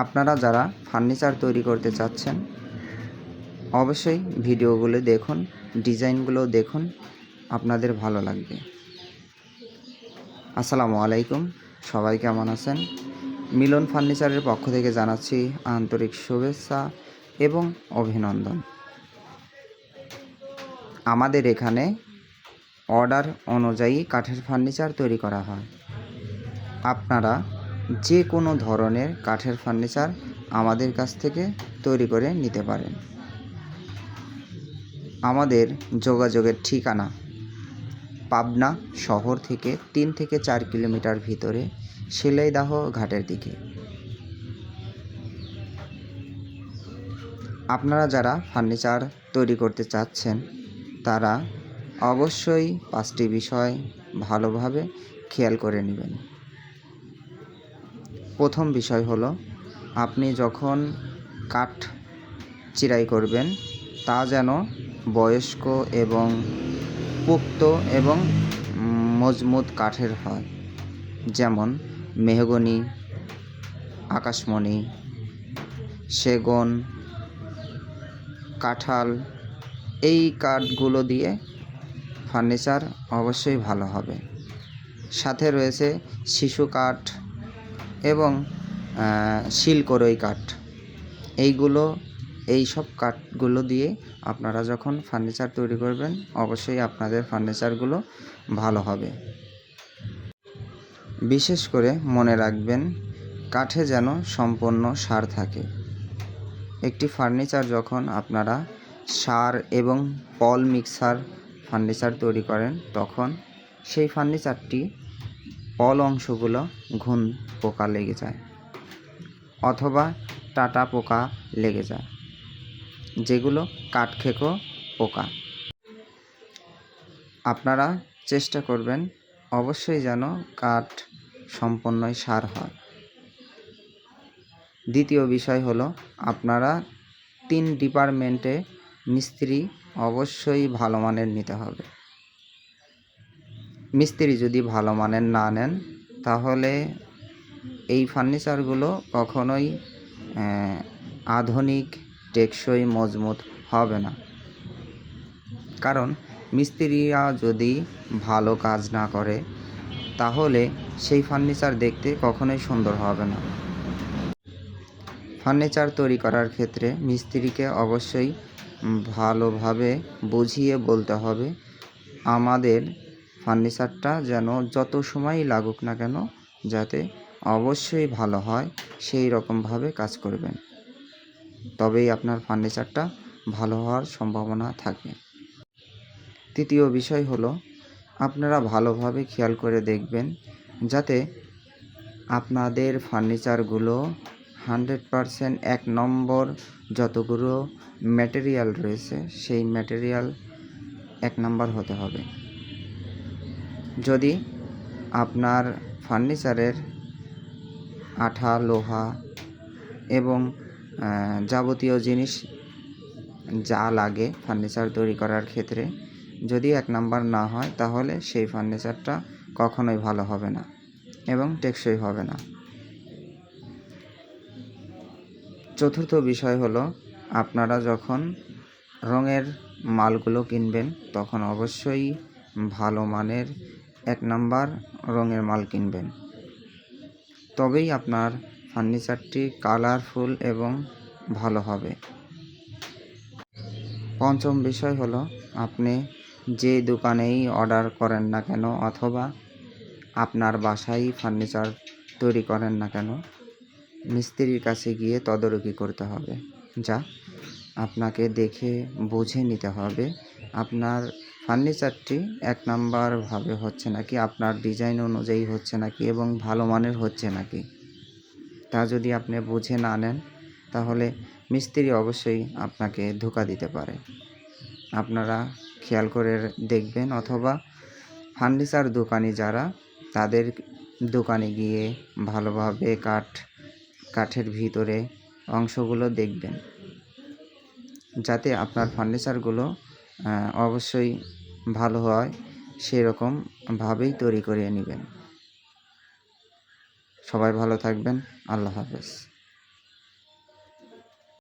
আপনারা যারা ফার্নিচার তৈরি করতে চাচ্ছেন অবশ্যই ভিডিওগুলো দেখুন, ডিজাইনগুলো দেখুন, আপনাদের ভালো লাগবে। আসসালামু আলাইকুম, সবাই কেমন আছেন? মিলন ফার্নিচারের পক্ষ থেকে জানাচ্ছি আন্তরিক শুভেচ্ছা এবং অভিনন্দন। আমাদের এখানে অর্ডার অনুযায়ী কাঠের ফার্নিচার তৈরি করা হয়। আপনারা যে কোনো ধরনের কাঠের ফার্নিচার আমাদের কাছ থেকে তৈরি করে নিতে পারেন। আমাদের যোগাযোগের ঠিকানা পাবনা শহর থেকে 3 থেকে 4 কিলোমিটার ভিতরে শিলাইদহ ঘাটের দিকে। আপনারা যারা ফার্নিচার তৈরি করতে চাচ্ছেন তারা অবশ্যই 5টি বিষয় ভালোভাবে খেয়াল করে নেবেন। প্রথম বিষয় হলো, আপনি যখন কাঠ চিরাই করবেন তা যেন বয়স্ক এবং পোক্ত এবং মজবুত কাঠের হয়, যেমন মেহগনি, আকাশমণি, সেগুন, কাঁঠাল। এই কাঠগুলো দিয়ে ফার্নিচার অবশ্যই ভালো হবে। সাথে রয়েছে শিশু কাঠ এবং শিলকড়ই কাঠ। এই সব কাঠগুলো দিয়ে আপনারা যখন ফার্নিচার তৈরি করবেন অবশ্যই আপনাদের ফার্নিচারগুলো ভালো হবে। বিশেষ করে মনে রাখবেন, কাঠে যেন সম্পূর্ণ সার থাকে। একটি ফার্নিচার যখন আপনারা সার এবং পল মিক্সার ফার্নিচার তৈরি করেন তখন সেই ফার্নিচারটি পল অংশগুলো ঘুণ পোকা লেগে যায় অথবা টাটা পোকা লেগে যায়, যেগুলো কাঠখেকো পোকা। আপনারা চেষ্টা করবেন অবশ্যই যেন কাঠ সম্পূর্ণই সার হয়। দ্বিতীয় বিষয় হলো, আপনারা 3 ডিপার্টমেন্টে মিস্ত্রি অবশ্যই ভালো মানের নিতে হবে। মিস্ত্রি যদি ভালো মানের না নেন তাহলে এই ফার্নিচারগুলো কখনোই আধুনিক, টেকসই, মজবুত হবে না। কারণ মিস্ত্রিরা যদি ভালো কাজ না করে তাহলে সেই ফার্নিচার দেখতে কখনোই সুন্দর হবে না। ফার্নিচার তৈরি করার ক্ষেত্রে মিস্ত্রিকে অবশ্যই ভালোভাবে বুঝিয়ে বলতে হবে, আমাদের ফার্নিচারটা যেন যত সময়ই লাগুক না কেন যাতে অবশ্যই ভালো হয়, সেই রকমভাবে কাজ করবেন। তবেই আপনার ফার্নিচারটা ভালো হওয়ার সম্ভাবনা থাকে। তৃতীয় বিষয় হলো, আপনারা ভালোভাবে খেয়াল করে দেখবেন যাতে আপনাদের ফার্নিচারগুলো 100% 1 নম্বর যতগুলো ম্যাটেরিয়াল রয়েছে সেই ম্যাটেরিয়াল 1 নম্বর হতে হবে। যদি আপনার ফার্নিচারের আঠা, লোহা এবং যাবতীয় জিনিস যা লাগে ফার্নিচার তৈরি করার ক্ষেত্রে যদি 1 নম্বর না হয় তাহলে সেই ফার্নিচারটা কখনোই ভালো হবে না এবং টেকসই হবে না। চতুর্থ বিষয় হলো, আপনারা যখন রঙের মালগুলো কিনবেন তখন অবশ্যই ভালো মানের 1 নম্বর রঙের মাল কিনবেন, তবেই আপনার ফার্নিচারটি কালারফুল এবং ভালো হবে। পঞ্চম বিষয় হলো, আপনি যে দোকানেই অর্ডার করেন না কেন অথবা আপনার বাসায় ফার্নিচার তৈরি করেন না কেন, মিস্ত্রির কাছে গিয়ে তদারকি করতে হবে। যা আপনাকে দেখে বুঝে নিতে হবে আপনার ফার্নিচারটি 1 নম্বরভাবে হচ্ছে নাকি, আপনার ডিজাইন অনুযায়ী হচ্ছে নাকি এবং ভালো মানের হচ্ছে নাকি। তা যদি আপনি বুঝে না নেন তাহলে মিস্ত্রি অবশ্যই আপনাকে ধোঁকা দিতে পারে। আপনারা খেয়াল করে দেখবেন অথবা ফার্নিচার দোকানি যারা তাদের দোকানে গিয়ে ভালোভাবে কাঠের ভিতরে অংশগুলো দেখবেন যাতে আপনার ফার্নিচারগুলো অবশ্যই ভালো হয়, সেরকমভাবেই তৈরি করে নেবেন। সবাই ভালো থাকবেন। আল্লাহ হাফেজ।